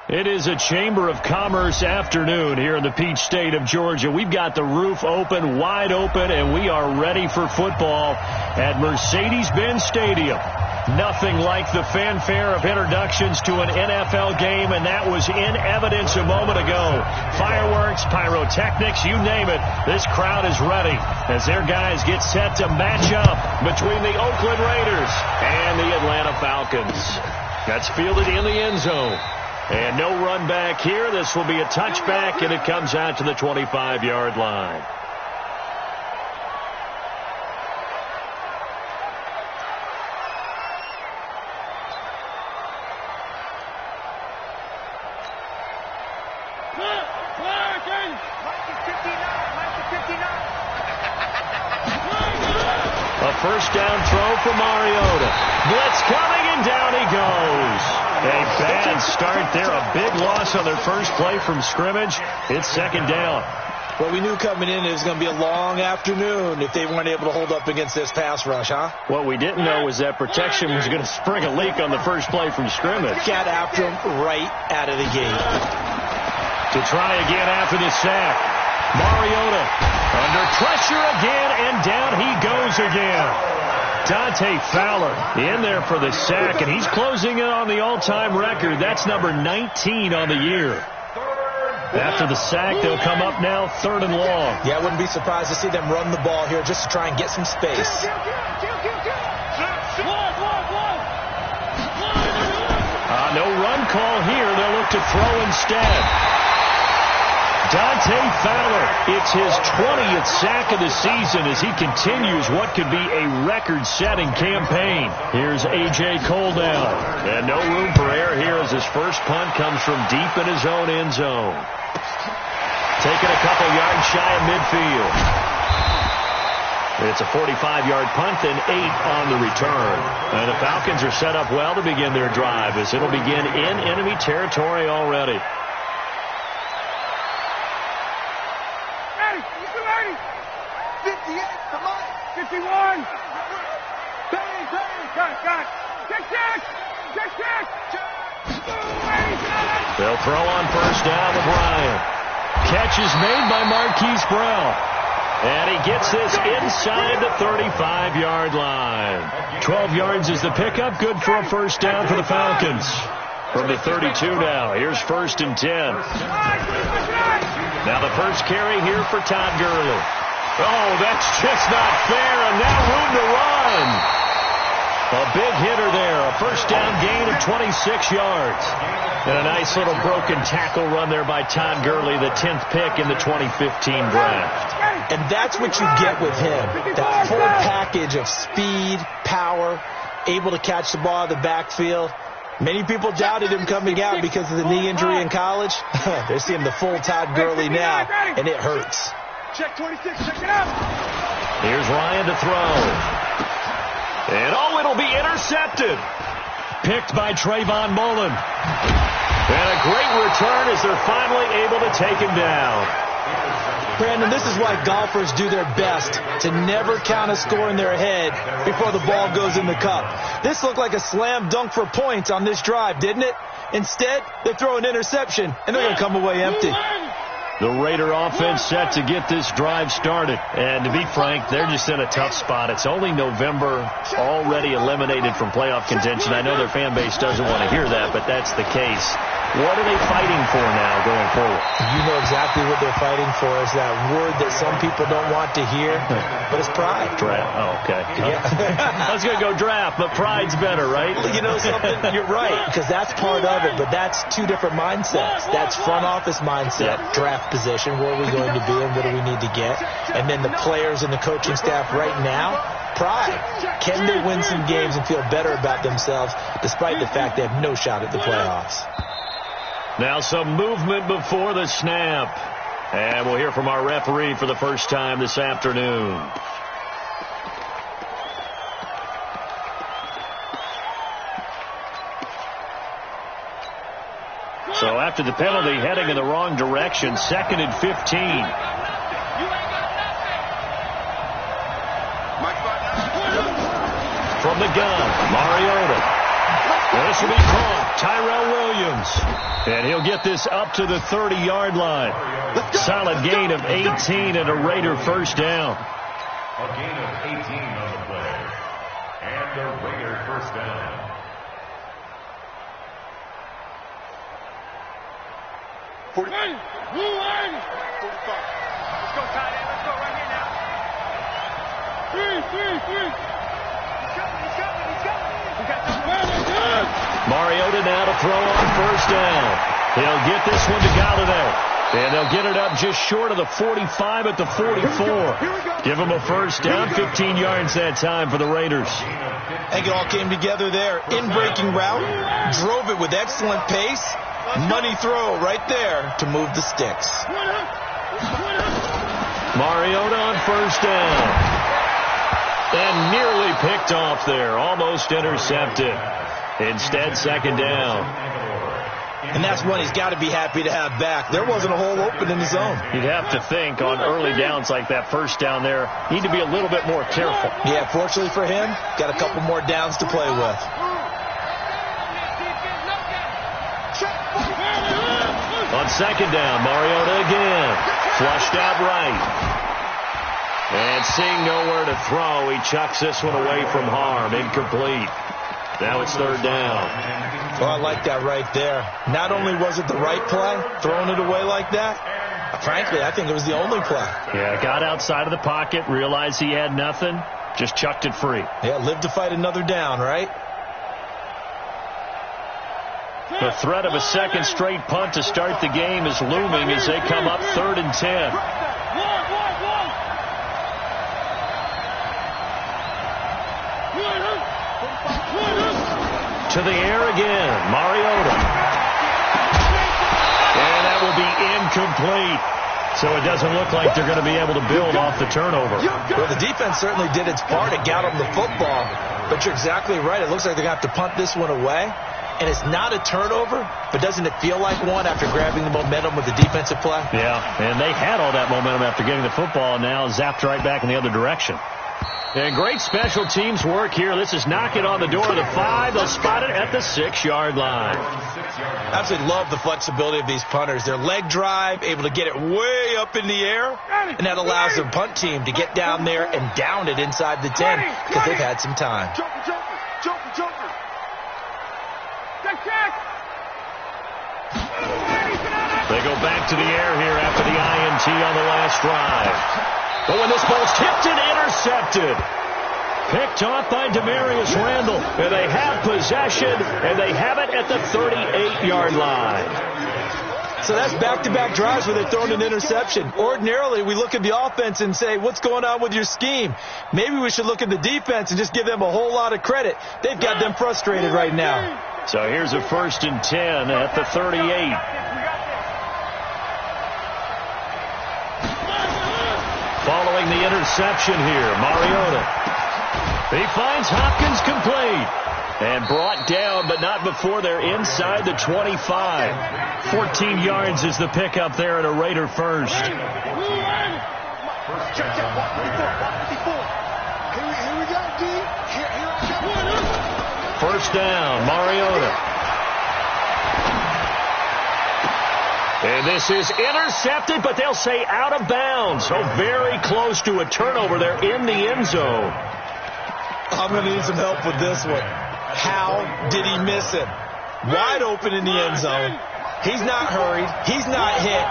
It is a Chamber of Commerce afternoon here in the Peach State of Georgia. We've got the roof open, wide open, and we are ready for football at Mercedes-Benz Stadium. Nothing like the fanfare of introductions to an NFL game, and that was in evidence a moment ago. Fireworks, pyrotechnics, you name it. This crowd is ready as their guys get set to match up between the Oakland Raiders and the Atlanta Falcons. That's fielded in the end zone. And no run back here. This will be a touchback, and it comes out to the 25-yard line. A first down throw for Mariota. Blitz coming, and down he goes. A bad start there. A big loss on their first play from scrimmage. It's second down. Well, we knew coming in it was going to be a long afternoon if they weren't able to hold up against this pass rush, huh? What we didn't know was that protection was going to spring a leak on the first play from scrimmage. Got after him right out of the gate. To try again after the sack. Mariota under pressure again, and down he goes again. Dante Fowler in there for the sack, and he's closing in on the all-time record. That's number 19 on the year. After the sack, they'll come up now third and long. Yeah, I wouldn't be surprised to see them run the ball here just to try and get some space. No run call here. They'll look to throw instead. Dante Fowler, it's his 20th sack of the season as he continues what could be a record-setting campaign. Here's A.J. Cole down. And no room for error here as his first punt comes from deep in his own end zone. Taking a couple yards shy of midfield. It's a 45-yard punt, then 8 on the return. And the Falcons are set up well to begin their drive as it'll begin in enemy territory already. 51. They'll throw on first down to Bryant. Catch is made by Marquise Brown. And he gets this inside the 35-yard line. 12 yards is the pickup. Good for a first down for the Falcons. From the 32 now. Here's first and 10. Now the first carry here for Todd Gurley. Oh, that's just not fair, and now room to run. A big hitter there, a first down gain of 26 yards. And a nice little broken tackle run there by Todd Gurley, the 10th pick in the 2015 draft. And that's what you get with him, that full package of speed, power, able to catch the ball out of the backfield. Many people doubted him coming out because of the knee injury in college. They're seeing the full Todd Gurley now, and it hurts. Check 26, check it out. Here's Ryan to throw. And it'll be intercepted. Picked by Trayvon Mullen. And a great return as they're finally able to take him down. Brandon, this is why golfers do their best to never count a score in their head before the ball goes in the cup. This looked like a slam dunk for points on this drive, didn't it? Instead, they throw an interception, and they're going to come away empty. The Raider offense set to get this drive started. And to be frank, they're just in a tough spot. It's only November, already eliminated from playoff contention. I know their fan base doesn't want to hear that, but that's the case. What are they fighting for now going forward? You know exactly what they're fighting for is that word that some people don't want to hear, but it's pride. Draft. Oh, okay. Yeah. I was going to go draft, but pride's better, right? You know something? You're right, because that's part of it, but that's two different mindsets. That's front office mindset, draft position, where are we going to be and what do we need to get? And then the players and the coaching staff right now, pride. Can they win some games and feel better about themselves despite the fact they have no shot at the playoffs? Now some movement before the snap. And we'll hear from our referee for the first time this afternoon. So after the penalty, heading in the wrong direction, 2nd and 15. From the gun, Mariota. This will be caught. Tyrell Williams. And he'll get this up to the 30-yard line. Solid gain of 18 and a Raider first down. A gain of 18 on the play. And the Raider first down. Ready. 45. Let's go, tight end. Let's go right here now. Three. He's coming. Mariota now to throw on first down. He'll get this one to Galladay. And they'll get it up just short of the 45 at the 44. Give him a first down, 15 yards that time for the Raiders. I think it all came together there. In-breaking route, drove it with excellent pace. Money throw right there to move the sticks. Mariota on first down. And nearly picked off there. Almost intercepted. Instead, second down. And that's one he's got to be happy to have back. There wasn't a hole open in the zone. You'd have to think on early downs like that first down there, need to be a little bit more careful. Yeah, fortunately for him, got a couple more downs to play with. On second down, Mariota again. Flushed out right. And seeing nowhere to throw, he chucks this one away from harm. Incomplete. Now it's third down. Well, I like that right there. Not only was it the right play, throwing it away like that, frankly, I think it was the only play. Yeah, got outside of the pocket, realized he had nothing, just chucked it free. Yeah, live to fight another down, right? The threat of a second straight punt to start the game is looming as they come up 3rd and 10. To the air again, Mariota. And that will be incomplete. So it doesn't look like they're going to be able to build off the turnover. Well, the defense certainly did its part. It got them the football. But you're exactly right. It looks like they're going to have to punt this one away. And it's not a turnover, but doesn't it feel like one after grabbing the momentum with the defensive play? Yeah, and they had all that momentum after getting the football, and now zapped right back in the other direction. And great special teams work here. This is knocking on the door of the 5. They'll spot it at the 6-yard line. Absolutely love the flexibility of these punters. Their leg drive, able to get it way up in the air, and that allows their punt team to get down there and down it inside the 10 because they've had some time. Joker. They go back to the air here after the INT on the last drive. But when this ball's tipped and intercepted, picked off by Demarius Randall, and they have possession, and they have it at the 38-yard line. So that's back-to-back drives where they're throwing an interception. Ordinarily, we look at the offense and say, what's going on with your scheme? Maybe we should look at the defense and just give them a whole lot of credit. They've got them frustrated right now. So here's a 1st and 10 at the 38. Following the interception here, Mariota. He finds Hopkins complete. And brought down, but not before they're inside the 25. 14 yards is the pickup there at a Raider first. Here we go, D. Here I go. First down, Mariota. And this is intercepted, but they'll say out of bounds. So very close to a turnover. They're in the end zone. I'm going to need some help with this one. How did he miss it? Wide open in the end zone. He's not hurried. He's not hit.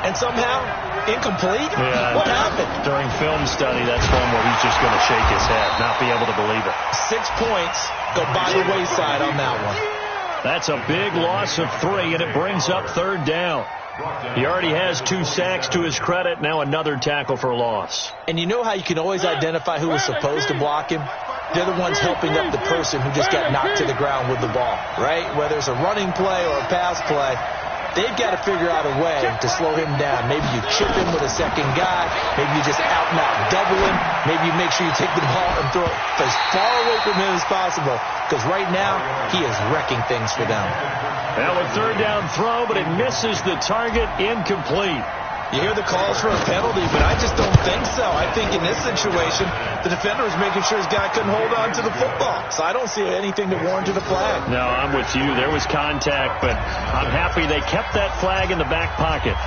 And somehow, incomplete? Yeah, what happened? During film study, that's one where he's just going to shake his head, not be able to believe it. 6 points go by the wayside on that one. That's a big loss of 3, and it brings up 3rd down. He already has 2 sacks to his credit. Now another tackle for loss. And you know how you can always identify who was supposed to block him? They're the ones helping up the person who just got knocked to the ground with the ball, right? Whether it's a running play or a pass play, they've got to figure out a way to slow him down. Maybe you chip him with a second guy. Maybe you just out-and-out double him. Maybe you make sure you take the ball and throw it as far away from him as possible. Because right now, he is wrecking things for them. Now a 3rd down throw, but it misses the target, incomplete. You hear the calls for a penalty, but I just don't think so. I think in this situation, the defender was making sure his guy couldn't hold on to the football. So I don't see anything to warrant a flag. No, I'm with you. There was contact, but I'm happy they kept that flag in the back pocket.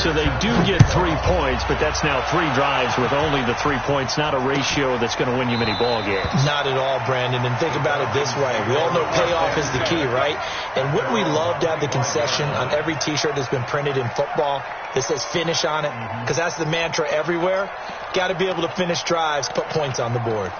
So they do get 3 points, but that's now 3 drives with only the 3 points, not a ratio that's going to win you many ball games. Not at all, Brandon. And think about it this way. We all know payoff is the key, right? And wouldn't we love to have the concession on every T-shirt that's been printed in football that says finish on it? Because that's the mantra everywhere. Got to be able to finish drives, put points on the board.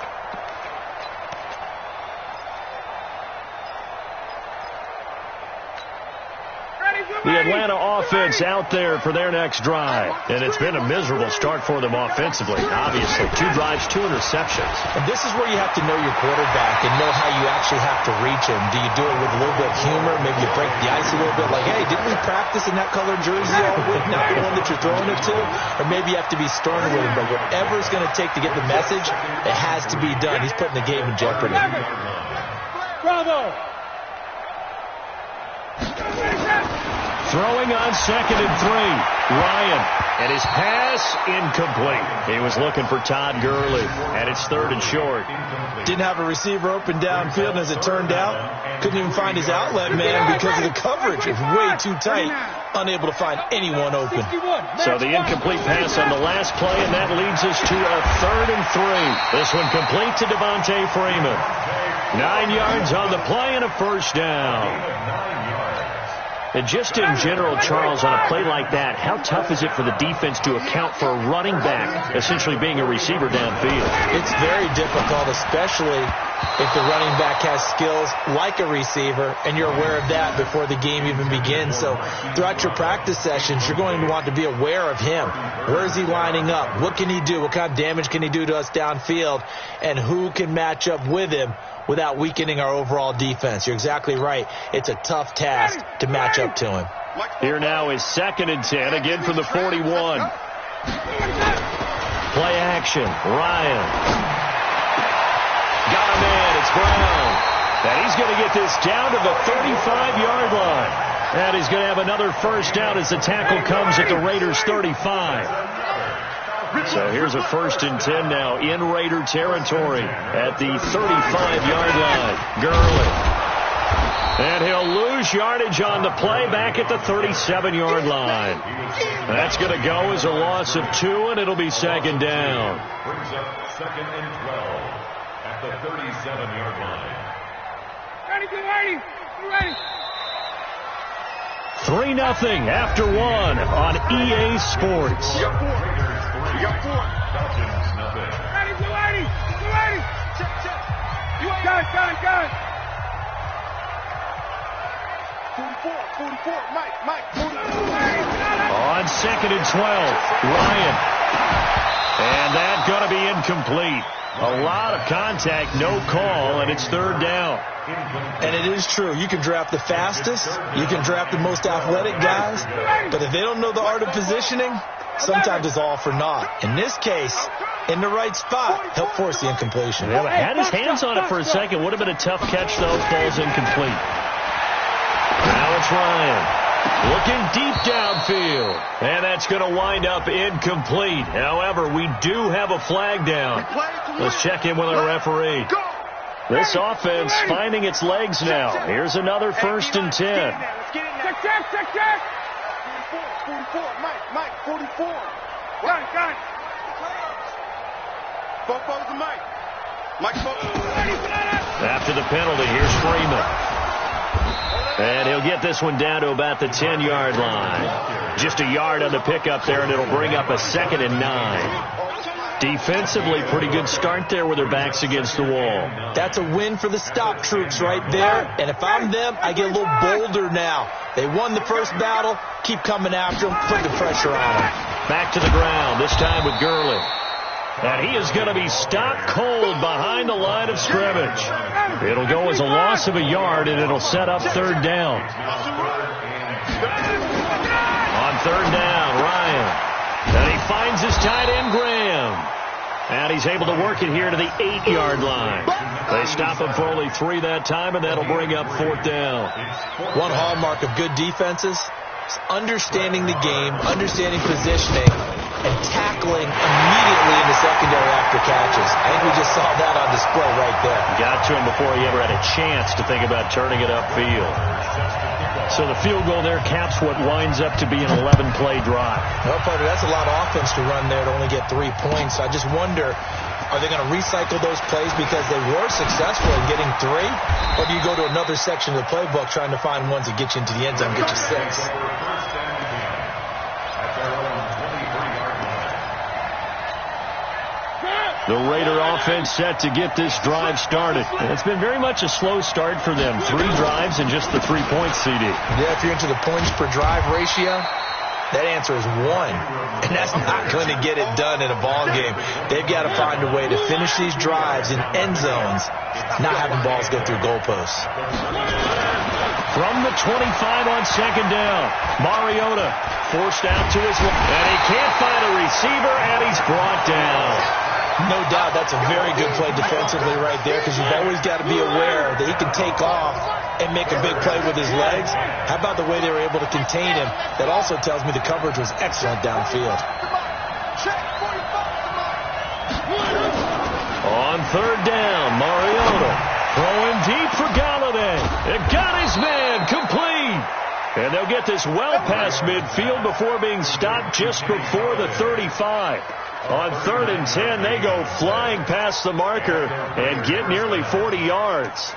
The Atlanta offense out there for their next drive. And it's been a miserable start for them offensively. Obviously, 2 drives, 2 interceptions. And this is where you have to know your quarterback and know how you actually have to reach him. Do you do it with a little bit of humor? Maybe you break the ice a little bit like, hey, didn't we practice in that colored jersey all week? Not the one that you're throwing it to? Or maybe you have to be stern with him. But whatever it's going to take to get the message, it has to be done. He's putting the game in jeopardy. Bravo! Throwing on 2nd and 3. Ryan. And his pass incomplete. He was looking for Todd Gurley. And it's 3rd and short. Didn't have a receiver open downfield, and as it turned out, couldn't even find his outlet man because of the coverage. It was way too tight. Unable to find anyone open. So the incomplete pass on the last play, and that leads us to a 3rd and 3. This one complete to Devontae Freeman. 9 yards on the play and a first down. And just in general, Charles, on a play like that, how tough is it for the defense to account for a running back essentially being a receiver downfield? It's very difficult, especially if the running back has skills like a receiver, and you're aware of that before the game even begins. So throughout your practice sessions, you're going to want to be aware of him. Where is he lining up? What can he do? What kind of damage can he do to us downfield? And who can match up with him without weakening our overall defense? You're exactly right. It's a tough task to match up to him. Here now is 2nd and 10, again from the 41. Play action. Ryan. Got a man. It's Brown. And he's going to get this down to the 35-yard line. And he's going to have another first down as the tackle comes at the Raiders' 35. So here's a 1st and 10 now in Raider territory at the 35-yard line. Gurley. And he'll lose yardage on the play back at the 37-yard line. That's going to go as a loss of 2, and it'll be 2nd down. Brings up 2nd and 12 at the 37-yard line. Ready. 3-0 after 1 on EA Sports. You got 4. Falcons, nothing. Ready. Gun. 44, Mike, 44. On 2nd and 12, Ryan. And that's going to be incomplete. A lot of contact, no call, and it's 3rd down. And it is true. You can draft the fastest. You can draft the most athletic guys. But if they don't know the art of positioning, sometimes it's all for naught. In this case, in the right spot, help force the incompletion. Yeah, had his hands on it for a second. Would have been a tough catch, though. Ball's incomplete. Now it's Ryan. Looking deep downfield. And that's going to wind up incomplete. However, we do have a flag down. Let's check in with our referee. This offense finding its legs now. Here's another 1st and 10. Check. 44, Mike, 44. Gun. Fofo's the Mike. Mike Fofo. After the penalty, here's Freeman. And he'll get this one down to about the 10-yard line. Just a yard on the pickup there, and it'll bring up a 2nd and 9. Defensively, pretty good start there with their backs against the wall. That's a win for the stop troops right there. And if I'm them, I get a little bolder now. They won the first battle. Keep coming after them. Put the pressure on them. Back to the ground, this time with Gurley. And he is going to be stopped cold behind the line of scrimmage. It'll go as a loss of a yard, and it'll set up 3rd down. On 3rd down, Ryan. And he finds his tight end, Graham. And he's able to work it here to the 8-yard line. They stop him for only 3 that time, and that'll bring up 4th down. One hallmark of good defenses It's understanding the game, understanding positioning, and tackling immediately in the secondary after catches. I think we just saw that on display right there. Got to him before he ever had a chance to think about turning it upfield. So the field goal there caps what winds up to be an 11-play drive. Well, partner, that's a lot of offense to run there to only get 3 points. I just wonder, are they going to recycle those plays because they were successful in getting 3? Or do you go to another section of the playbook trying to find ones that get you into the end zone, get you 6? The Raider offense set to get this drive started. And it's been very much a slow start for them. 3 drives and just the 3 points, CD. Yeah, if you're into the points per drive ratio, that answer is 1. And that's not going to get it done in a ball game. They've got to find a way to finish these drives in end zones, not having balls go through goalposts. From the 25 on second down, Mariota forced out to his left. And he can't find a receiver, and he's brought down. No doubt that's a very good play defensively right there, because you've always got to be aware that he can take off and make a big play with his legs. How about the way they were able to contain him? That also tells me the coverage was excellent downfield. On third down, Mariota throwing deep for Galladay. It got his man complete. And they'll get this well past midfield before being stopped just before the 35. On 3rd and 10, they go flying past the marker and get nearly 40 yards.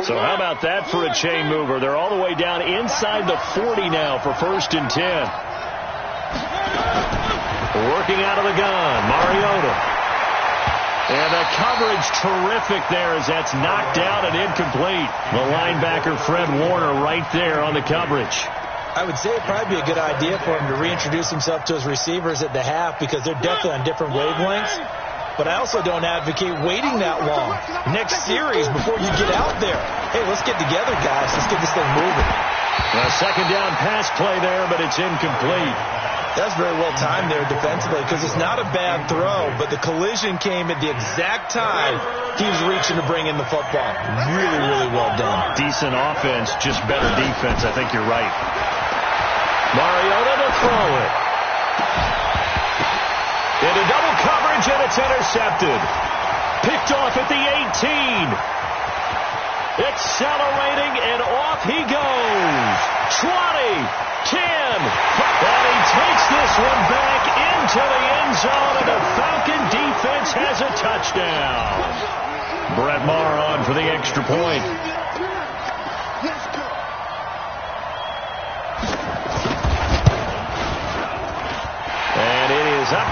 So how about that for a chain mover? They're all the way down inside the 40 now for 1st and 10. Working out of the gun, Mariota. And the coverage terrific there as that's knocked down and incomplete. The linebacker, Fred Warner, right there on the coverage. I would say it'd probably be a good idea for him to reintroduce himself to his receivers at the half, because they're definitely on different wavelengths. But I also don't advocate waiting that long. Next series, before you get out there, hey, let's get together, guys. Let's get this thing moving. A second down pass play there, but it's incomplete. That's very well timed there defensively, because it's not a bad throw, but the collision came at the exact time he was reaching to bring in the football. Really, really well done. Decent offense, just better defense. I think you're right. Mariota to throw it. Into double coverage, and it's intercepted. Picked off at the 18. Accelerating, and off he goes. 20, 10. And he takes this one back into the end zone, and the Falcon defense has a touchdown. Brett Maher on for the extra point. And it is up.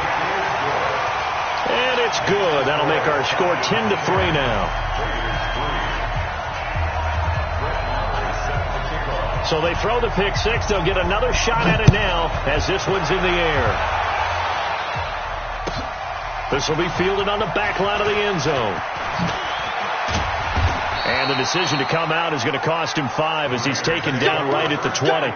And it's good. That'll make our score 10-3 now. So they throw the pick six. They'll get another shot at it now as this one's in the air. This will be fielded on the back line of the end zone. And the decision to come out is going to cost him 5 as he's taken down right at the 20.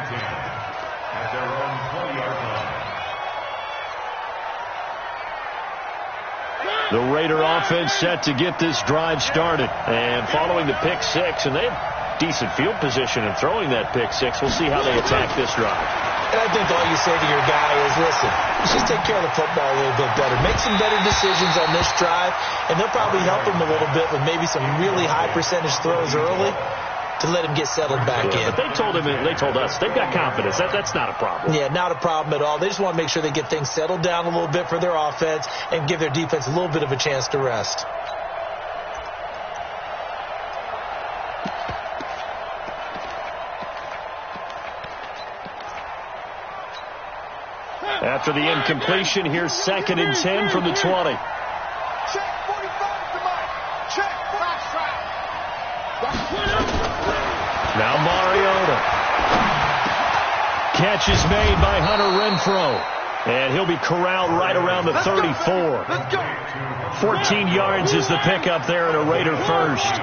The Raider offense set to get this drive started. And following the pick six, and they have decent field position in throwing that pick six. We'll see how they attack this drive. And I think all you say to your guy is, listen, let's just take care of the football a little bit better. Make some better decisions on this drive, and they'll probably help him a little bit with maybe some really high percentage throws early to let him get settled back in. But they told us, they've got confidence. That's not a problem. Yeah, not a problem at all. They just want to make sure they get things settled down a little bit for their offense and give their defense a little bit of a chance to rest. After the incompletion, here's 2nd and 10 from the 20. Check 45 to Mike. Check. Now Mariota. Catch is made by Hunter Renfrow. And he'll be corralled right around the 34. Let's go. 14 yards is the pickup there at a Raider first.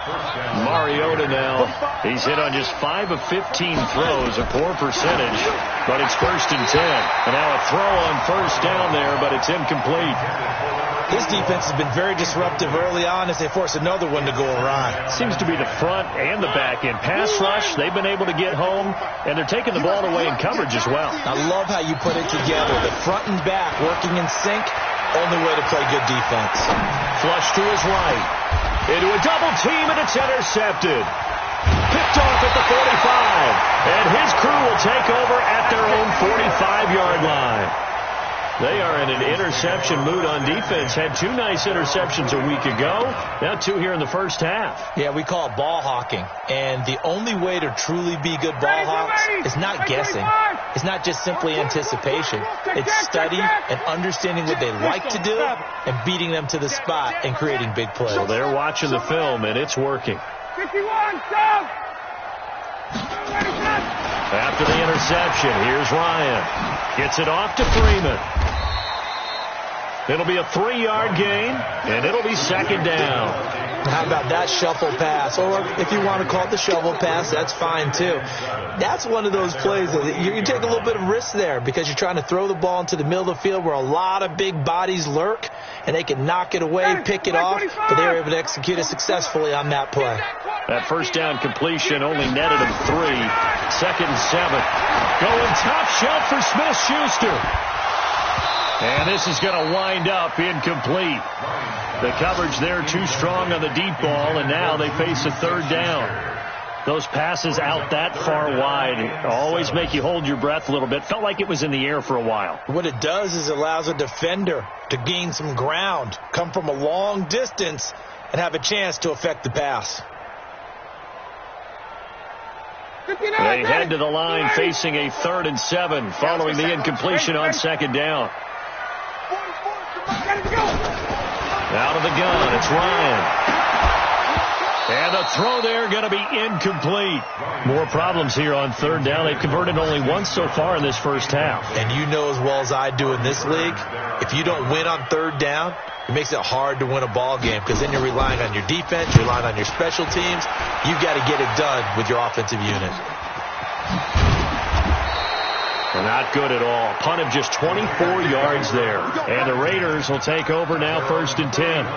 Mariota now, he's hit on just 5 of 15 throws, a poor percentage, but it's 1st and 10. And now a throw on 1st down there, but it's incomplete. This defense has been very disruptive early on as they force another one to go awry. Seems to be the front and the back end. Pass rush, they've been able to get home, and they're taking the ball away in coverage as well. I love how you put it together. The front and back working in sync, only way to play good defense. Flush to his right. Into a double team, and it's intercepted. Picked off at the 45. And his crew will take over at their own 45-yard line. They are in an interception mood on defense. Had 2 nice interceptions a week ago. Now 2 here in the first half. Yeah, we call it ball hawking. And the only way to truly be good ball hawks is not guessing. It's not just simply anticipation. It's study and understanding what they like to do and beating them to the spot and creating big plays. So they're watching the film, and it's working. 51, stop! After the interception, here's Ryan. Gets it off to Freeman. It'll be a 3-yard gain, and it'll be 2nd down. How about that shuffle pass? Or if you want to call it the shovel pass, that's fine too. That's one of those plays that you take a little bit of risk there because you're trying to throw the ball into the middle of the field where a lot of big bodies lurk, and they can knock it away, pick it off, but they were able to execute it successfully on that play. That 1st down completion only netted him 3. 2nd and 7. Going top shelf for Smith-Schuster. And this is going to wind up incomplete. The coverage there too strong on the deep ball, and now they face a 3rd down. Those passes out that far wide always make you hold your breath a little bit. Felt like it was in the air for a while. What it does is it allows a defender to gain some ground, come from a long distance, and have a chance to affect the pass. They head to the line facing a 3rd and 7 following the incompletion on 2nd down. Out of the gun, it's Ryan. And the throw there going to be incomplete. More problems here on 3rd down. They've converted only once so far in this first half. And you know as well as I do in this league, if you don't win on 3rd down, it makes it hard to win a ball game because then you're relying on your defense, you're relying on your special teams. You've got to get it done with your offensive unit. Not good at all. Punt of just 24 yards there. And the Raiders will take over now 1st and 10.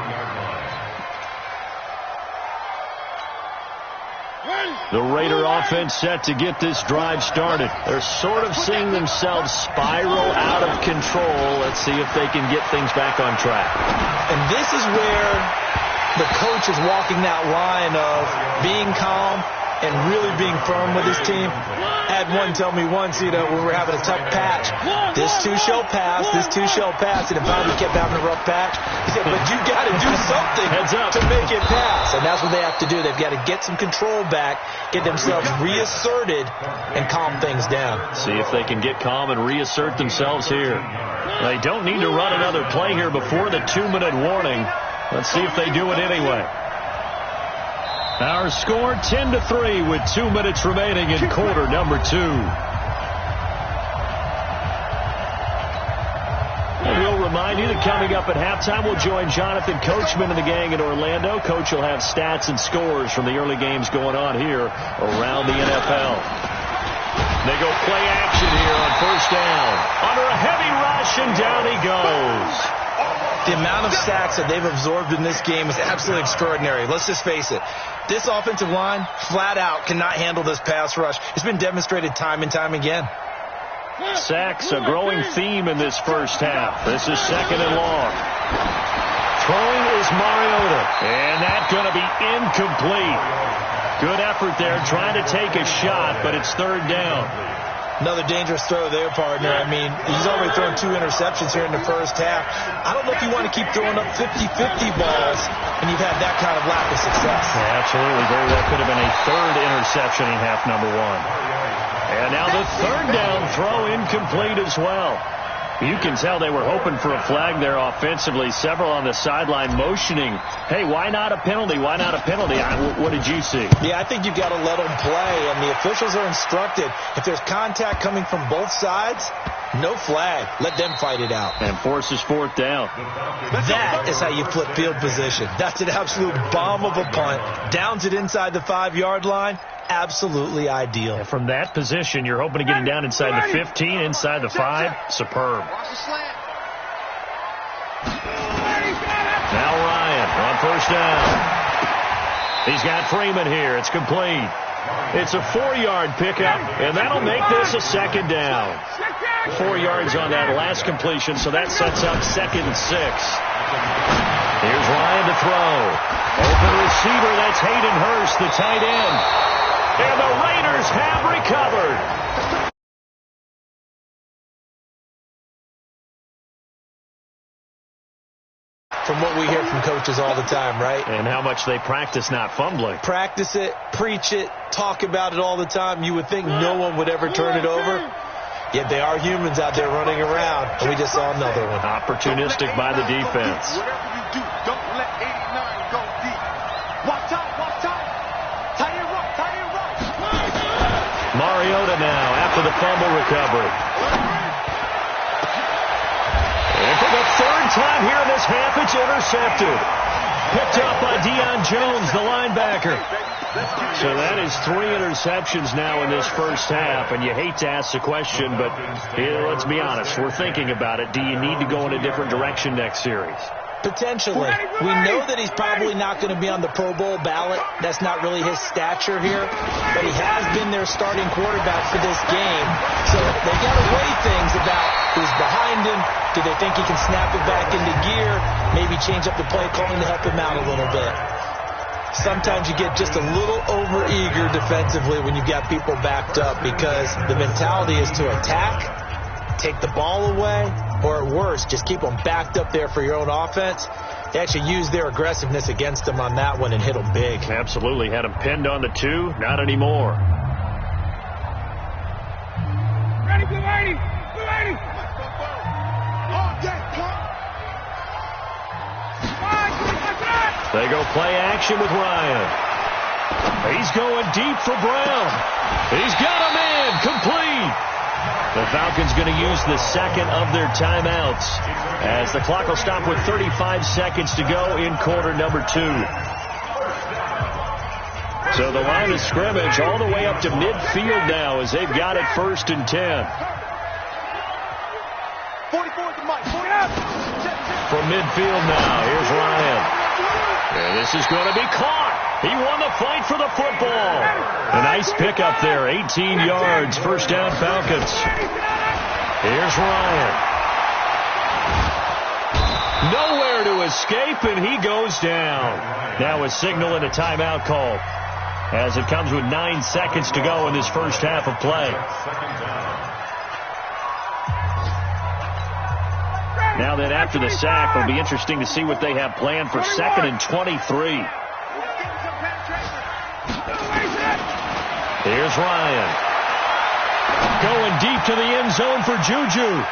The Raider offense set to get this drive started. They're sort of seeing themselves spiral out of control. Let's see if they can get things back on track. And this is where the coach is walking that line of being calm and really being firm with his team. I had one tell me once, when we were having a tough patch, this too shall pass, this too shall pass, and finally kept having a rough patch. He said, but you got to do something to make it pass. And that's what they have to do. They've got to get some control back, get themselves reasserted, and calm things down. See if they can get calm and reassert themselves here. They don't need to run another play here before the 2-minute warning. Let's see if they do it anyway. Our score 10-3 with 2 minutes remaining in quarter number 2. And we'll remind you that coming up at halftime, we'll join Jonathan Coachman and the gang in Orlando. Coach will have stats and scores from the early games going on here around the NFL. They go play action here on 1st down. Under a heavy rush, and down he goes. The amount of sacks that they've absorbed in this game is absolutely extraordinary. Let's just face it. This offensive line, flat out, cannot handle this pass rush. It's been demonstrated time and time again. Sacks, a growing theme in this first half. This is 2nd and long. Throwing is Mariota. And that's going to be incomplete. Good effort there, trying to take a shot, but it's 3rd down. Another dangerous throw there, partner. I mean, he's already thrown 2 interceptions here in the first half. I don't know if you want to keep throwing up 50-50 balls when you've had that kind of lack of success. Yeah, absolutely. Very well could have been a 3rd interception in half number 1. And now the 3rd down throw incomplete as well. You can tell they were hoping for a flag there offensively. Several on the sideline motioning, hey, why not a penalty? Why not a penalty? What did you see? Yeah, I think you've got to let them play, and the officials are instructed. If there's contact coming from both sides, No flag. Let them fight it out. And forces fourth down. That is how you flip field position. That's an absolute bomb of a punt. Downs it inside the 5-yard line. Absolutely ideal. And from that position, you're hoping to get him down inside the 15, inside the 5. Superb. Now Ryan on first down. He's got Freeman here. It's complete. It's a 4-yard pickup, and that'll make this a second down. 4 yards on that last completion, so that sets up 2nd and 6. Here's Ryan to throw. Open receiver, that's Hayden Hurst, the tight end. And the Raiders have recovered. From what we hear from coaches all the time, right? And how much they practice not fumbling. Practice it, preach it, talk about it all the time. You would think no one would ever turn it over. Yet they are humans out there running around, and we just saw another one. Opportunistic by the defense. Whatever you do, don't let 89 go deep. Watch out, watch out. Tight end right, tight end right. Mariota now after the fumble recovery. And for the 3rd time here in this half, it's intercepted. Picked up by Deion Jones, the linebacker. So that is 3 interceptions now in this first half, and you hate to ask the question, but let's be honest, we're thinking about it. Do you need to go in a different direction next series? Potentially. We know that he's probably not going to be on the Pro Bowl ballot. That's not really his stature here. But he has been their starting quarterback for this game. So they got to weigh things about who's behind him. Do they think he can snap it back into gear? Maybe change up the play calling to help him out a little bit. Sometimes you get just a little over-eager defensively when you've got people backed up because the mentality is to attack, take the ball away, or at worst, just keep them backed up there for your own offense. They actually used their aggressiveness against them on that one and hit them big. Absolutely. Had them pinned on the 2. Not anymore. Ready, get ready, get ready. They go play action with Ryan. He's going deep for Brown. He's got him in. Complete. The Falcons going to use the 2nd of their timeouts as the clock will stop with 35 seconds to go in quarter number 2. So the line of scrimmage all the way up to midfield now as they've got it 1st and 10. 44 to Mike. 40 out. From midfield now, here's Ryan. And this is going to be caught. He won the fight for the football. A nice pickup there, 18 yards, 1st down Falcons. Here's Ryan. Nowhere to escape, and he goes down. Now a signal and a timeout call as it comes with 9 seconds to go in this first half of play. Now then, after the sack, it'll be interesting to see what they have planned for 2nd and 23. Here's Ryan. Going deep to the end zone for Juju.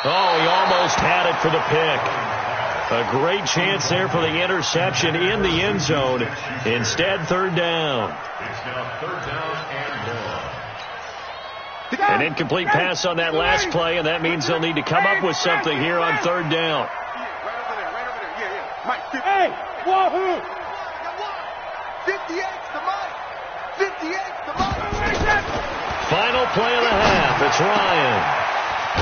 Oh, he almost had it for the pick. A great chance there for the interception in the end zone. Instead, 3rd down. It's now 3rd down and 1. An incomplete pass on that last play, and that means they'll need to come up with something here on 3rd down. Hey, wahoo! 58 to Mike. 58 to Mike. Final play of the half. It's Ryan.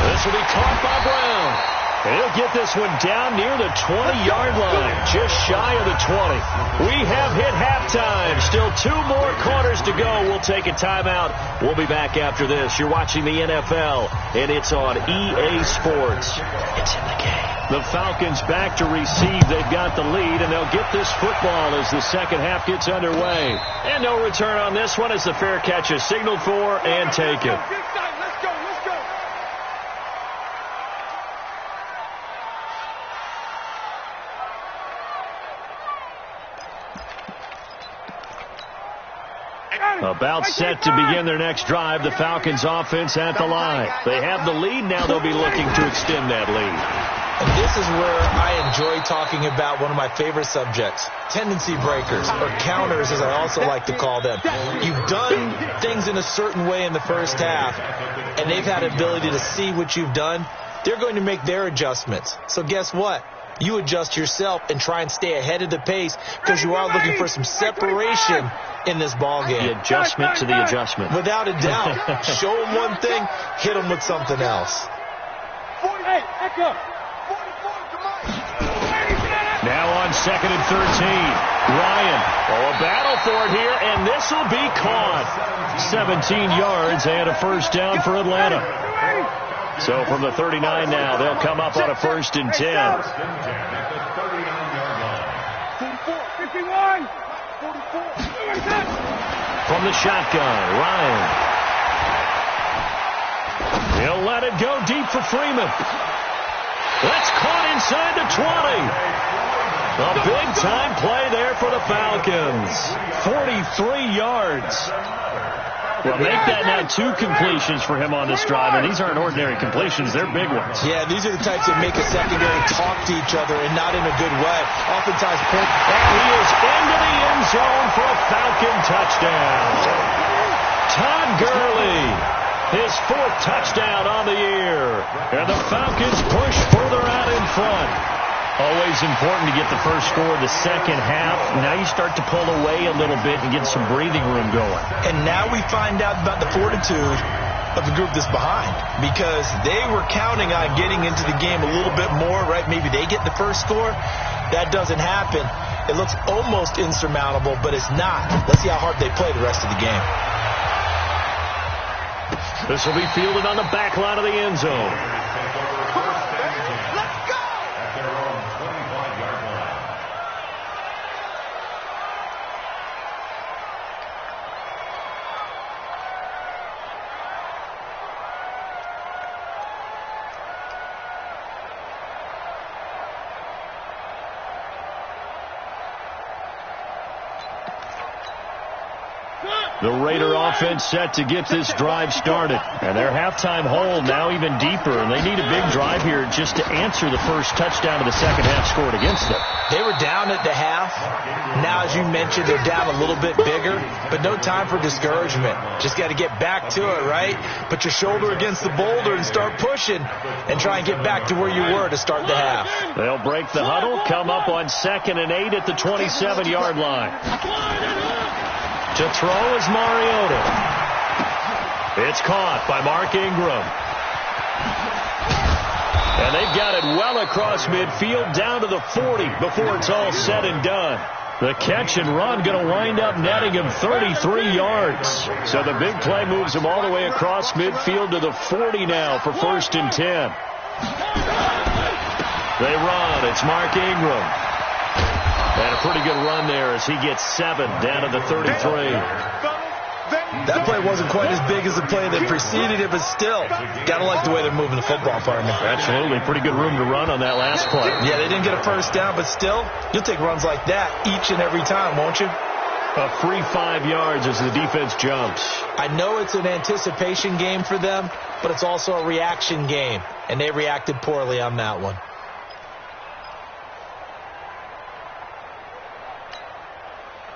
This will be caught by Brown. He'll get this one down near the 20-yard line, just shy of the 20. We have hit halftime. Still 2 more quarters to go. We'll take a timeout. We'll be back after this. You're watching the NFL, and it's on EA Sports. It's in the game. The Falcons back to receive. They've got the lead, and they'll get this football as the second half gets underway. And no return on this one as the fair catch is signaled for and taken. About set to begin their next drive, the Falcons offense at the line. They have the lead, now they'll be looking to extend that lead. And this is where I enjoy talking about one of my favorite subjects, tendency breakers, or counters as I also like to call them. You've done things in a certain way in the first half, and they've had ability to see what you've done. They're going to make their adjustments. So guess what? You adjust yourself and try and stay ahead of the pace because you are looking for some separation in this ball game. The adjustment to the adjustment. Without a doubt. Show them one thing, hit them with something else. Now on 2nd and 13. Ryan. Oh, a battle for it here, and this will be caught. 17 yards and a first down for Atlanta. So from the 39 now, they'll come up on a 1st and 10. 51. From the shotgun, Ryan. He'll let it go deep for Freeman. That's caught inside the 20. A big-time play there for the Falcons. 43 yards. Well, make that now 2 completions for him on this drive, and these aren't ordinary completions. They're big ones. Yeah, these are the types that make a secondary talk to each other and not in a good way. Oftentimes, and he is into the end zone for a Falcon touchdown. Todd Gurley, his 4th touchdown on the year. And the Falcons push further out in front. Always important to get the first score of the second half. Now you start to pull away a little bit and get some breathing room going. And now we find out about the fortitude of the group that's behind, because they were counting on getting into the game a little bit more, right? Maybe they get the first score. That doesn't happen. It looks almost insurmountable, but it's not. Let's see how hard they play the rest of the game. This will be fielded on the back line of the end zone. The Raider offense set to get this drive started. And their halftime hole now even deeper. And they need a big drive here just to answer the first touchdown of the second half scored against them. They were down at the half. Now, as you mentioned, they're down a little bit bigger. But no time for discouragement. Just got to get back to it, right? Put your shoulder against the boulder and start pushing. And try and get back to where you were to start the half. They'll break the huddle. Come up on 2nd and 8 at the 27-yard line. To throw is Mariota. It's caught by Mark Ingram. And they've got it well across midfield down to the 40 before it's all said and done. The catch and run going to wind up netting him 33 yards. So the big play moves him all the way across midfield to the 40 now for 1st and 10. They run. It's Mark Ingram. And a pretty good run there as he gets 7 down to the 33. That play wasn't quite as big as the play that preceded it, but still, got to like the way they're moving the football, partner. Absolutely. Pretty good room to run on that last play. Yeah, they didn't get a first down, but still, you'll take runs like that each and every time, won't you? A free 5 yards as the defense jumps. I know it's an anticipation game for them, but it's also a reaction game, and they reacted poorly on that one.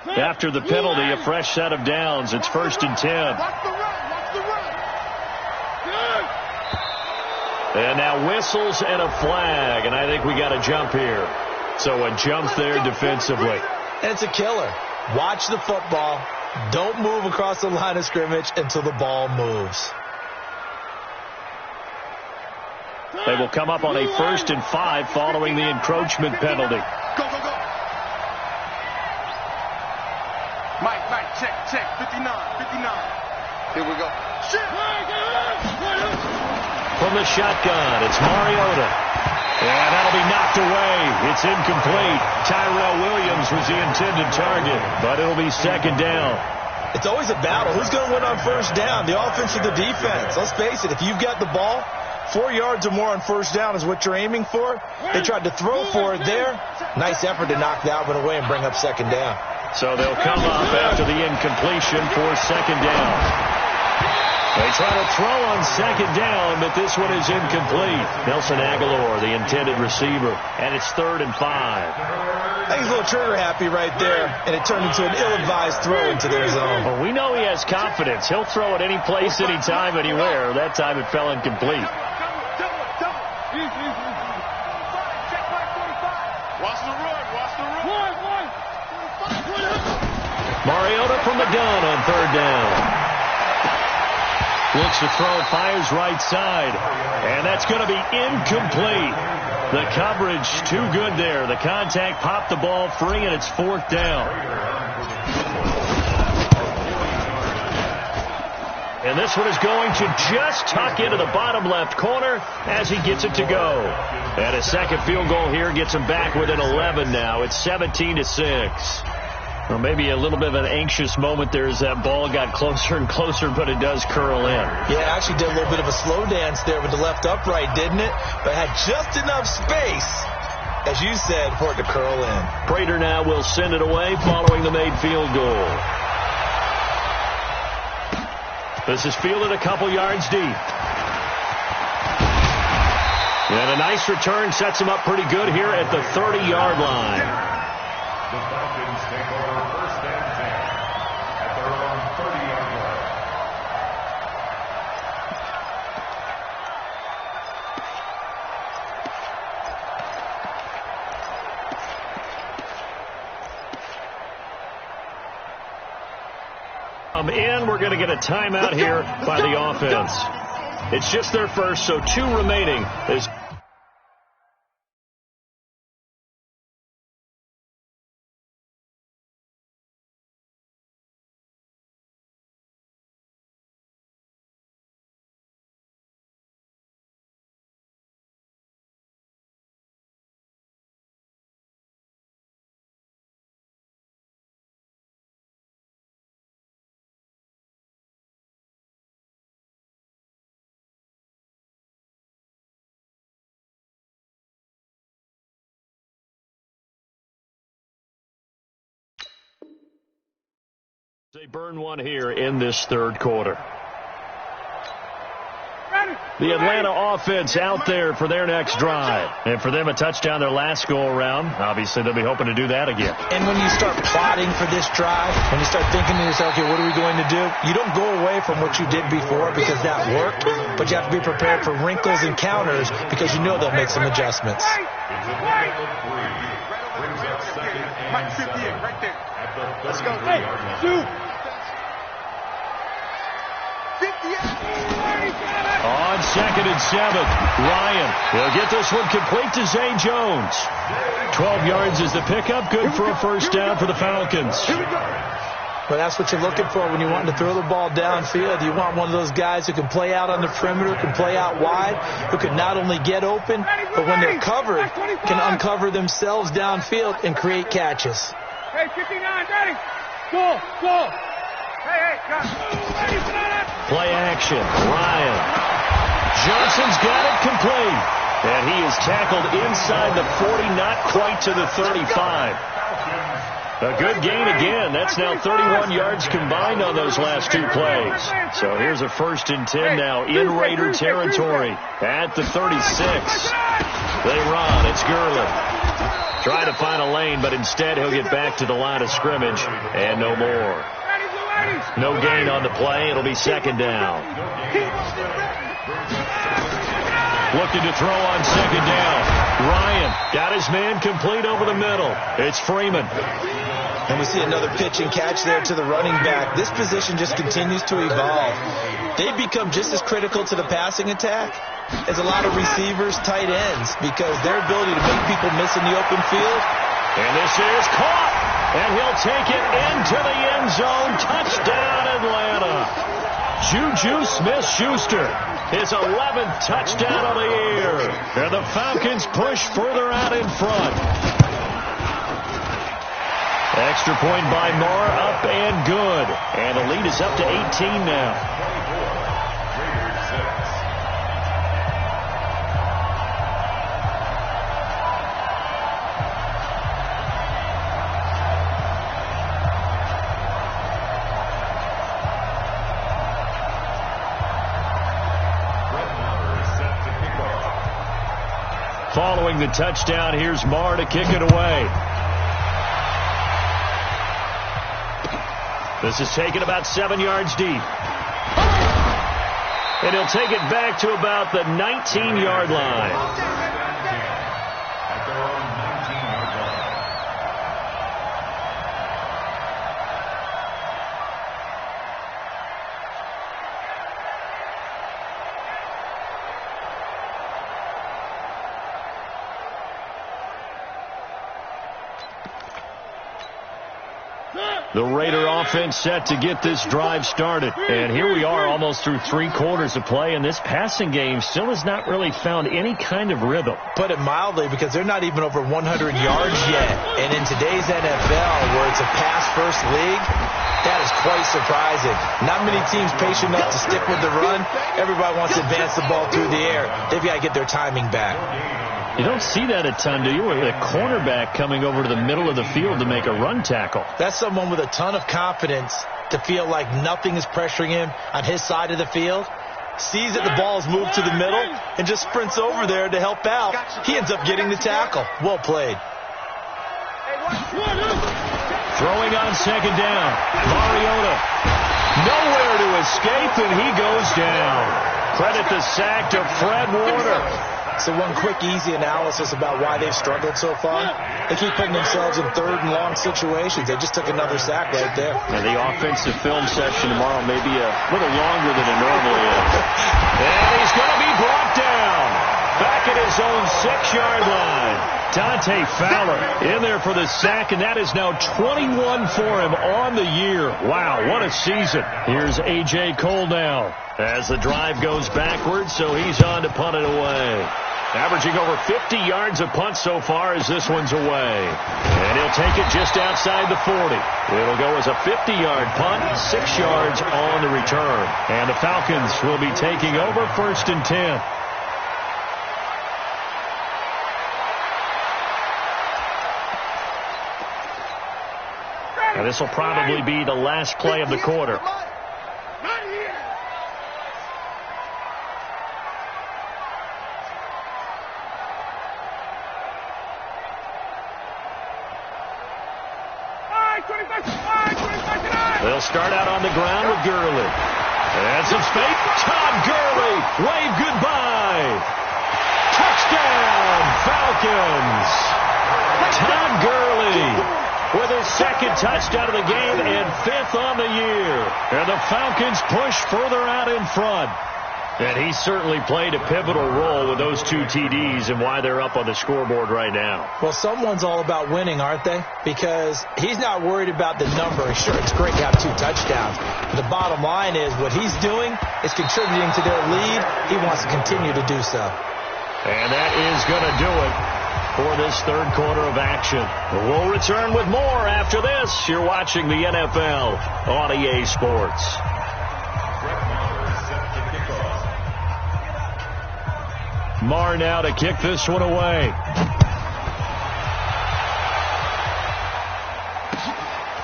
After the penalty, a fresh set of downs. It's 1st and 10. And now whistles and a flag, and I think we got a jump here. So a jump there defensively. And it's a killer. Watch the football. Don't move across the line of scrimmage until the ball moves. They will come up on a 1st and 5 following the encroachment penalty. Go, go, go. Mike, check. 59. Here we go. From the shotgun, it's Mariota. And that'll be knocked away. It's incomplete. Tyrell Williams was the intended target, but it'll be 2nd down. It's always a battle. Who's going to win on 1st down? The offense or the defense? Let's face it, if you've got the ball, 4 yards or more on 1st down is what you're aiming for. They tried to throw for it there. Nice effort to knock that one away and bring up 2nd down. So they'll come up after the incompletion for 2nd down. They try to throw on second down, but this one is incomplete. Nelson Aguilar, the intended receiver, and it's 3rd and 5. I think he's a little trigger happy right there, and it turned into an ill-advised throw into their zone. Well, we know he has confidence. He'll throw it any place, anytime, anywhere. That time it fell incomplete. Watch the run. Watch the run. Mariota from the gun on 3rd down. Looks to throw, fires right side, and that's going to be incomplete. The coverage too good there. The contact popped the ball free, and it's 4th down. And this one is going to just tuck into the bottom left corner as he gets it to go. And a second field goal here gets him back within 11 now. It's 17-6. Well, maybe a little bit of an anxious moment there as that ball got closer and closer, but it does curl in. Yeah, actually did a little bit of a slow dance there with the left upright, didn't it? But had just enough space, as you said, for it to curl in. Prater now will send it away following the made field goal. This is fielded a couple yards deep. And a nice return sets him up pretty good here at the 30-yard line. The Falcons take over 1st and 10 at their own 30-yard line. In, we're going to get a timeout here by the offense. It's just their first, so 2 remaining. They burn one here in this 3rd quarter. The Atlanta offense out there for their next drive. And for them, a touchdown their last go-around. Obviously, they'll be hoping to do that again. And when you start plotting for this drive, when you start thinking to yourself, okay, what are we going to do? You don't go away from what you did before because that worked, but you have to be prepared for wrinkles and counters because you know they'll make some adjustments. It's a field of 3. Brings up 2nd and 7 right there. at the 33-yard line. Let's go. Hey, shoot. On 2nd and 7, Ryan will get this one complete to Zay Jones. 12 yards is the pickup, good for a 1st down for the Falcons. Well, that's what you're looking for when you want to throw the ball downfield. You want one of those guys who can play out on the perimeter, can play out wide, who can not only get open, but when they're covered, can uncover themselves downfield and create catches. Hey, 59, ready. Go. Hey, got Play action. Ryan. Johnson's got it complete. And he is tackled inside the 40, not quite to the 35. A good gain again. That's now 31 yards combined on those last 2 plays. So here's a 1st and 10 now in Raider territory at the 36. They run. It's Gurley. Trying to find a lane, but instead he'll get back to the line of scrimmage and no more. No gain on the play. It'll be 2nd down. Looking to throw on 2nd down. Ryan got his man complete over the middle. It's Freeman. And we see another pitch and catch there to the running back. This position just continues to evolve. They become just as critical to the passing attack as a lot of receivers, tight ends, because their ability to make people miss in the open field. And this is caught. And he'll take it into the end zone. Touchdown, Atlanta. Juju Smith-Schuster, his 11th touchdown of the year. And the Falcons push further out in front. Extra point by Marr, up and good. And the lead is up to 18 now. Following the touchdown, here's Marr to kick it away. This is taken about 7 yards deep. And he'll take it back to about the 19-yard line. The Raider offense set to get this drive started. And here we are almost through 3 quarters of play, and this passing game still has not really found any kind of rhythm. Put it mildly, because they're not even over 100 yards yet. And in today's NFL, where it's a pass-first league, that is quite surprising. Not many teams patient enough to stick with the run. Everybody wants to advance the ball through the air. They've got to get their timing back. You don't see that a ton, do you? With a cornerback coming over to the middle of the field to make a run tackle. That's someone with a ton of confidence to feel like nothing is pressuring him on his side of the field. Sees that the ball is moved to the middle and just sprints over there to help out. He ends up getting the tackle. Well played. Throwing on second down. Mariota. Nowhere to escape, and he goes down. Credit the sack to Fred Warner. So one quick, easy analysis about why they've struggled so far. They keep putting themselves in 3rd and long situations. They just took another sack right there. And the offensive film session tomorrow may be a little longer than it normally is. And he's going to be brought down. Back at his own 6-yard line. Dante Fowler in there for the sack, and that is now 21 for him on the year. Wow, what a season. Here's A.J. Cole now as the drive goes backwards, so he's on to punt it away. Averaging over 50 yards a punt so far as this one's away. And he'll take it just outside the 40. It'll go as a 50-yard punt, 6 yards on the return. And the Falcons will be taking over 1st and 10. Now this will probably be the last play of the quarter. They'll start out on the ground with Gurley. And some space. Todd Gurley. Wave goodbye. Touchdown, Falcons. Todd Gurley with his 2nd touchdown of the game and 5th on the year. And the Falcons push further out in front. And he certainly played a pivotal role with those 2 TDs and why they're up on the scoreboard right now. Well, someone's all about winning, aren't they? Because he's not worried about the number. Sure, it's great to have 2 touchdowns. But the bottom line is what he's doing is contributing to their lead. He wants to continue to do so. And that is going to do it for this 3rd quarter of action. We'll return with more after this. You're watching the NFL on EA Sports. Marr now to kick this one away.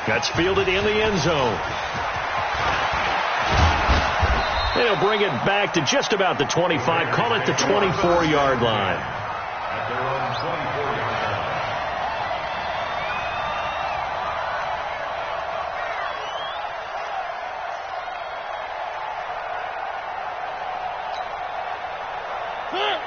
That's fielded in the end zone. They'll bring it back to just about the 25. Call it the 24-yard line.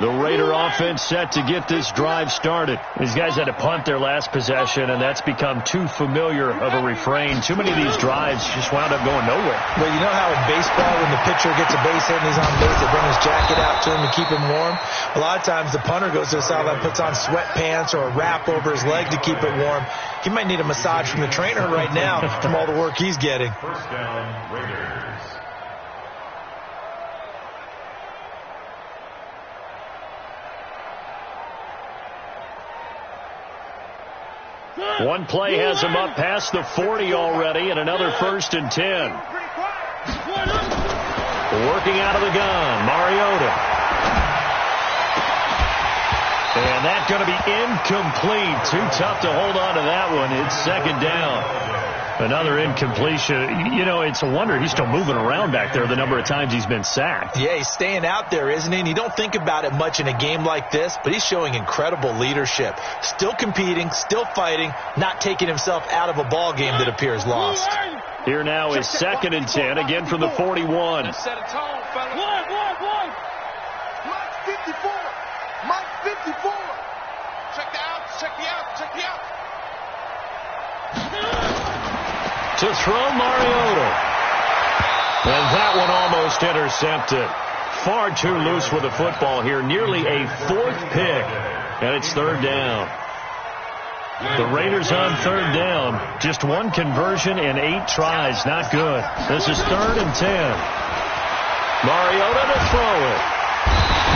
The Raider offense set to get this drive started. These guys had to punt their last possession, and that's become too familiar of a refrain. Too many of these drives just wound up going nowhere. Well, you know how in baseball, when the pitcher gets a base hit and he's on base, they bring his jacket out to him to keep him warm? A lot of times the punter goes to the sideline, puts on sweatpants or a wrap over his leg to keep it warm. He might need a massage from the trainer right now from all the work he's getting. 1st down, Raiders. One play has him up past the 40 already, and another 1st and 10. Working out of the gun, Mariota. And that's going to be incomplete. Too tough to hold on to that one. It's 2nd down. Another incompletion. You know, it's a wonder he's still moving around back there the number of times he's been sacked. Yeah, he's staying out there, isn't he? And you don't think about it much in a game like this, but he's showing incredible leadership. Still competing, still fighting, not taking himself out of a ball game that appears lost. Here now is 2nd and 10, again from the 41. Set a tone, fella. One. Mike 54. Mike 54. Check the out. Check the out. To throw Mariota. And that one almost intercepted. Far too loose with the football here. Nearly a 4th pick. And it's 3rd down. The Raiders on 3rd down. Just 1 conversion in 8 tries. Not good. This is 3rd and 10. Mariota to throw it.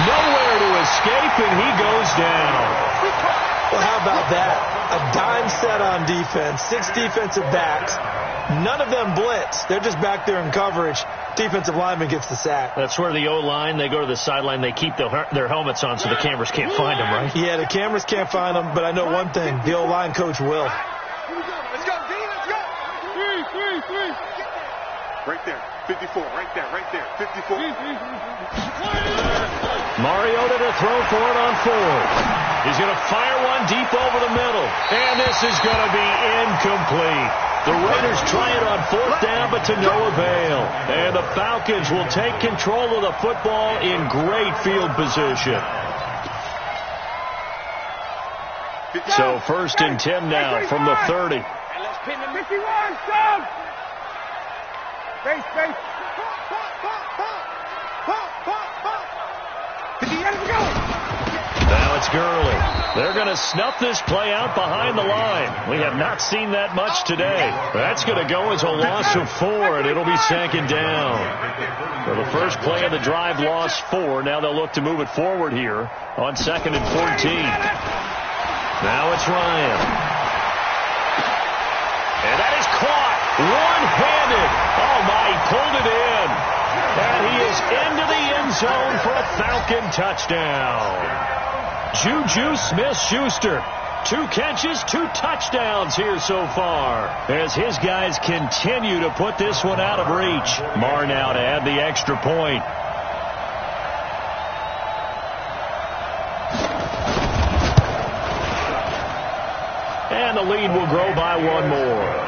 Nowhere to escape, and he goes down. Well, how about that? A dime set on defense, 6 defensive backs. None of them blitz. They're just back there in coverage. Defensive lineman gets the sack. That's where the O-line, they go to the sideline, they keep their helmets on so the cameras can't find them, right? Yeah, the cameras can't find them, but I know one thing. The O-line coach will. Let's go, D, let's go. 3. Right there, 54, right there, 54. Mariota to throw for it on 4th. He's going to fire one deep over the middle. And this is going to be incomplete. The Raiders try it on 4th down, but to no avail. And the Falcons will take control of the football in great field position. So 1st and 10 now from the 30. And let's pin the 51, stop. Face. Now it's Gurley. They're going to snuff this play out behind the line. We have not seen that much today. That's going to go as a loss of 4, and it'll be 2nd down. For the first play of the drive, lost 4. Now they'll look to move it forward here on 2nd and 14. Now it's Ryan. And that is caught. One-handed. Oh, my, he pulled it in. And he is into the end zone for a Falcon touchdown. Juju Smith-Schuster. 2 catches, 2 touchdowns here so far as his guys continue to put this one out of reach. Marr now to add the extra point. And the lead will grow by 1 more.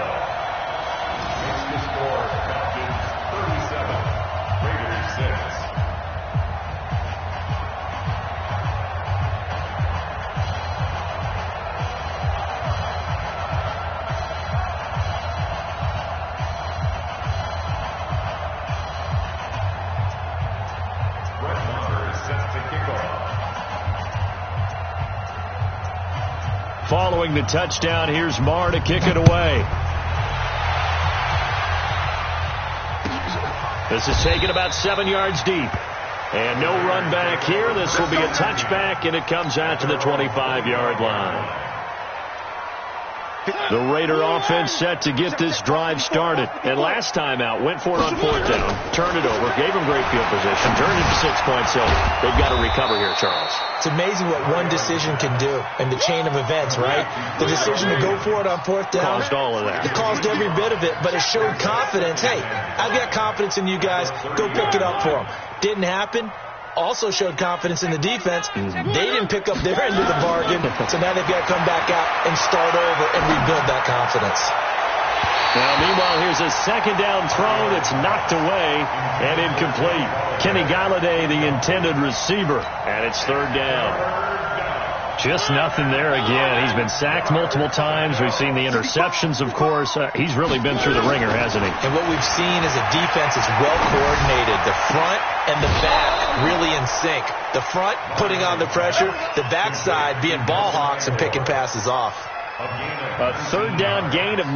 Following the touchdown, here's Marr to kick it away. This is taken about 7 yards deep. And no run back here. This will be a touchback, and it comes out to the 25-yard line. The Raider offense set to get this drive started. And last time out, went for it on 4th down, turned it over, gave them great field position, turned it to 6 points. So they've got to recover here, Charles. It's amazing what one decision can do in the chain of events, right? The decision to go for it on 4th down. Caused all of that. It caused every bit of it, but it showed confidence. Hey, I've got confidence in you guys. Go pick it up for them. Didn't happen. Also showed confidence in the defense. They didn't pick up their end of the bargain, so now they've got to come back out and start over and rebuild that confidence. Now, meanwhile, here's a 2nd down throw that's knocked away and incomplete. Kenny Galladay, the intended receiver, and it's 3rd down. Just nothing there again. He's been sacked multiple times. We've seen the interceptions, of course. He's really been through the ringer, hasn't he? And what we've seen is a defense that's well coordinated. The front and the back really in sync. The front putting on the pressure, the backside being ball hawks and picking passes off. A 3rd down gain of 19.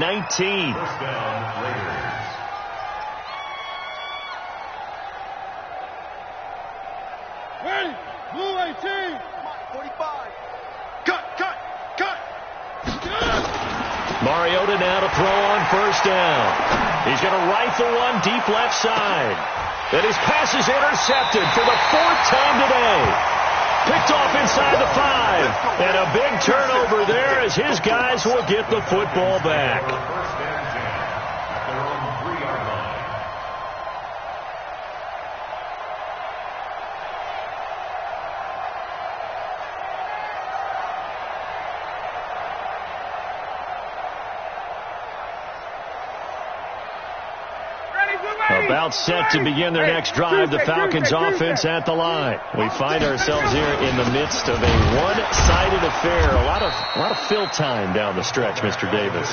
Ready, blue 18. 45. Cut. Mariota now to throw on 1st down. He's going to rifle one deep left side. And his pass is intercepted for the 4th time today. Picked off inside the 5. And a big turnover there as his guys will get the football back. About set to begin their next drive, the Falcons offense at the line. We find ourselves here in the midst of a one-sided affair. A lot of fill time down the stretch, Mr. Davis.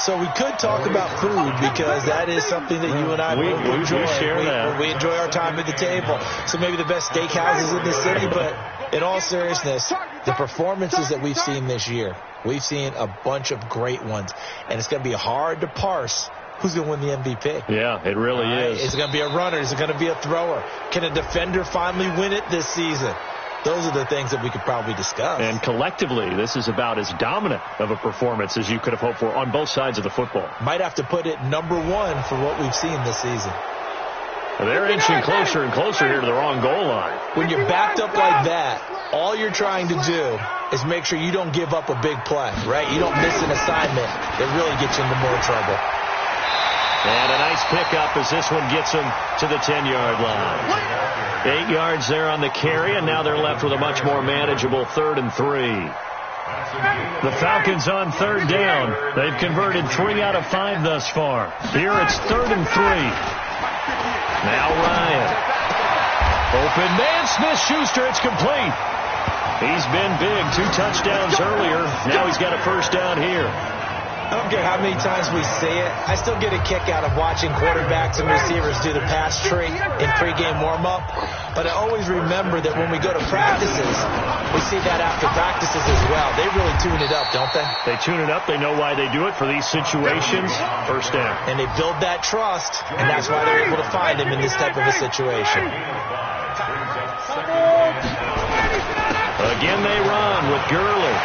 So we could talk about food because that is something that you and I enjoy. We enjoy our time at the table. So maybe the best steakhouses in the city, but in all seriousness, the performances that we've seen this year, we've seen a bunch of great ones, and it's going to be hard to parse who's going to win the MVP. Yeah, it really is. Is it going to be a runner? Is it going to be a thrower? Can a defender finally win it this season? Those are the things that we could probably discuss. And collectively, this is about as dominant of a performance as you could have hoped for on both sides of the football. Might have to put it #1 for what we've seen this season. They're inching closer and closer here to the wrong goal line. When you're backed up like that, all you're trying to do is make sure you don't give up a big play, right? You don't miss an assignment that really gets you into more trouble. And a nice pickup as this one gets them to the 10-yard line. 8 yards there on the carry, and now they're left with a much more manageable 3rd and 3. The Falcons on 3rd down. They've converted 3 out of 5 thus far. Here it's 3rd and 3. Now Ryan. Open man, Smith-Schuster, it's complete. He's been big, 2 touchdowns earlier. Now he's got a first down here. I don't care how many times we say it, I still get a kick out of watching quarterbacks and receivers do the pass tree in pregame warm-up. But I always remember that when we go to practices, we see that after practices as well. They really tune it up, don't they? They tune it up. They know why they do it for these situations. First down. And they build that trust, and that's why they're able to find him in this type of a situation. Again they run with Gurley.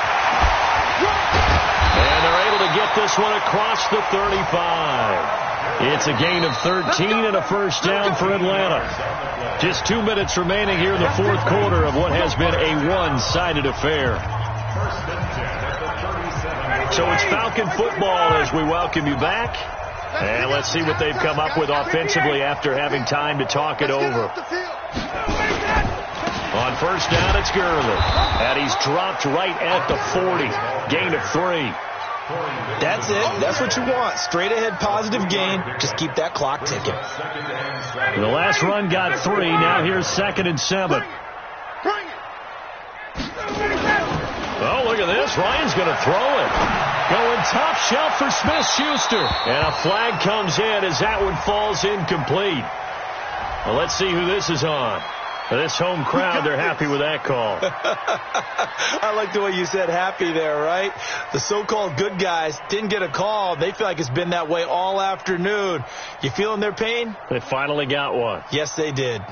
And they're able to get this one across the 35. It's a gain of 13 and a first down for Atlanta. Just 2 minutes remaining here in the 4th quarter of what has been a one-sided affair. So it's Falcon football as we welcome you back. And let's see what they've come up with offensively after having time to talk it over. On first down, it's Gurley. And he's dropped right at the 40. Gain of 3. That's it. That's what you want. Straight ahead positive gain. Just keep that clock ticking. The last run got 3. Now here's 2nd and 7. Oh, look at this. Ryan's going to throw it. Going top shelf for Smith-Schuster. And a flag comes in as that one falls incomplete. Well, let's see who this is on. This home crowd, they're happy with that call. I like the way you said happy there, right? The so-called good guys didn't get a call. They feel like it's been that way all afternoon. You feeling their pain? They finally got one. Yes, they did.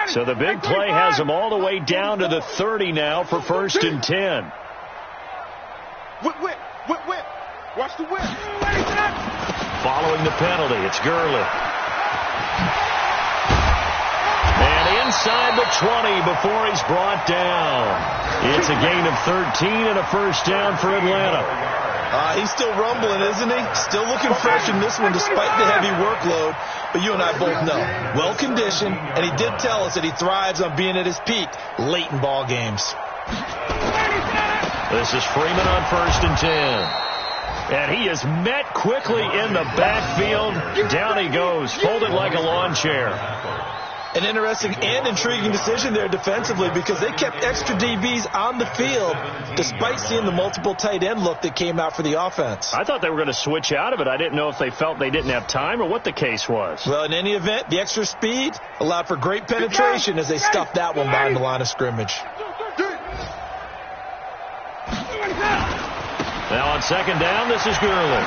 So the big play has them all the way down to the 30 now for 1st and 10. Whip. Watch the whip. Following the penalty, it's Gurley. And inside the 20 before he's brought down. It's a gain of 13 and a first down for Atlanta. He's still rumbling, isn't he? Still looking fresh in this one despite the heavy workload. But you and I both know, well-conditioned, and he did tell us that he thrives on being at his peak late in ball games. This is Freeman on 1st and 10. And he is met quickly in the backfield. Down he goes, folded like a lawn chair. An interesting and intriguing decision there defensively because they kept extra DBs on the field despite seeing the multiple tight end look that came out for the offense. I thought they were going to switch out of it. I didn't know if they felt they didn't have time or what the case was. Well, in any event, the extra speed allowed for great penetration as they stuffed that one behind the line of scrimmage. Now on 2nd down, this is Gurley.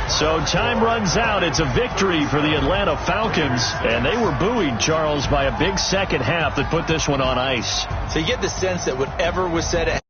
So time runs out. It's a victory for the Atlanta Falcons. And they were buoyed, Charles, by a big second half that put this one on ice. So you get the sense that whatever was said